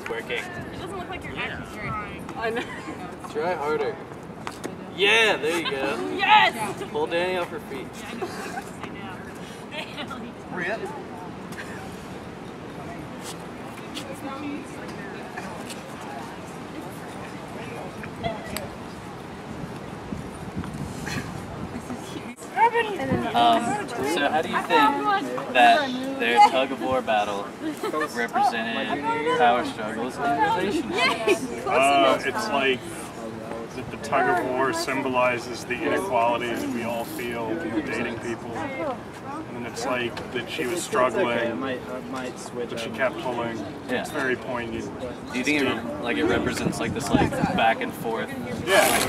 working. It doesn't look like you're actually trying. I know. Try harder. Yeah, there you go. Yes! Pull Danny off her feet. Rip. So how do you think that their tug-of-war battle represented power struggles in relationships? It's like that the tug-of-war symbolizes the inequality that we all feel when we're dating people. And it's like that she was struggling, but she kept pulling. Yeah. It's very poignant. Do you think it represents like this like back and forth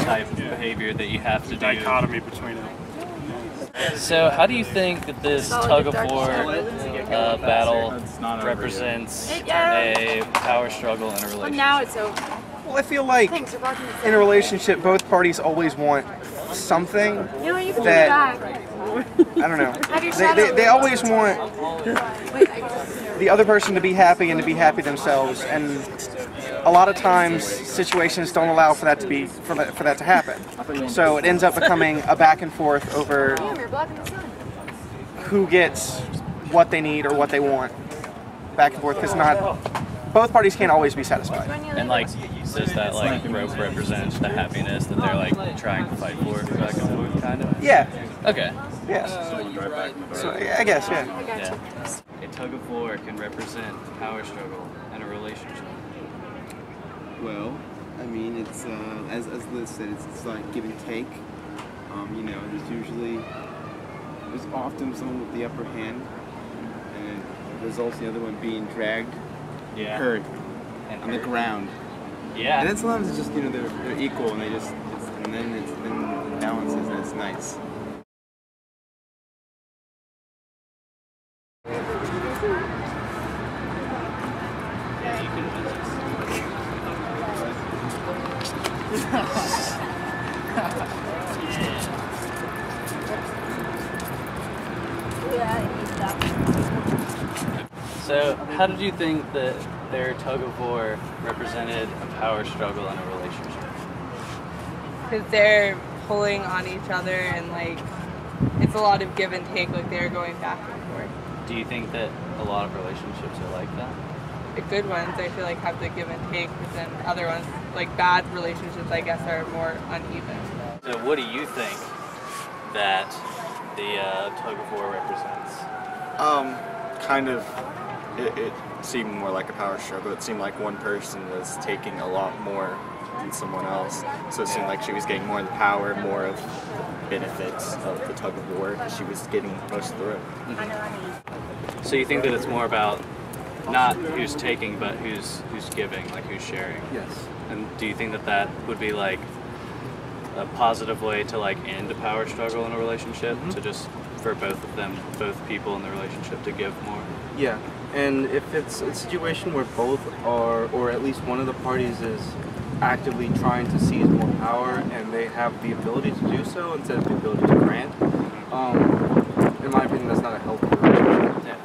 type behavior that you have to do? Dichotomy between it. So how do you think that this tug-of-war battle represents a power struggle in a relationship? Now it's over. Well, I feel like in a relationship, both parties always want something that, I don't know, they always want the other person to be happy and to be happy themselves, and a lot of times situations don't allow for that to be for that to happen. So it ends up becoming a back and forth over who gets what they need or what they want, back and forth, because both parties can't always be satisfied. And like, says that like rope represents the happiness that they're like trying to fight for back and forth, kind of? Yeah. Okay. Yeah. So I guess, yeah. A tug-of-war can represent a power struggle in a relationship. Well, I mean, it's as Liz said, it's like give and take. You know, there's often someone with the upper hand, and there's also the other one being dragged, hurt, on the ground. Yeah. And then sometimes it's just, you know, they're equal, and and then it balances, and it's nice. So, how did you think that their tug-of-war represented a power struggle in a relationship? Because they're pulling on each other and like it's a lot of give and take, like they're going back and forth. Do you think that a lot of relationships are like that? The good ones I feel like have the give and take, but then other ones, like bad relationships, I guess are more uneven. So what do you think that the tug-of-war represents? Kind of, it seemed more like a power struggle. It seemed like one person was taking a lot more than someone else. So it seemed like she was getting more of the power, more of the benefits of the tug-of-war. She was getting most of the rope. Mm-hmm. So you think that it's more about not who's taking, but who's giving, like who's sharing? Yes. And do you think that that would be like a positive way to like end a power struggle in a relationship? Mm-hmm. To just for both of them, both people in the relationship to give more? Yeah, and if it's a situation where both are, or at least one of the parties is actively trying to seize more power and they have the ability to do so instead of the ability to grant, in my opinion, that's not a healthy relationship.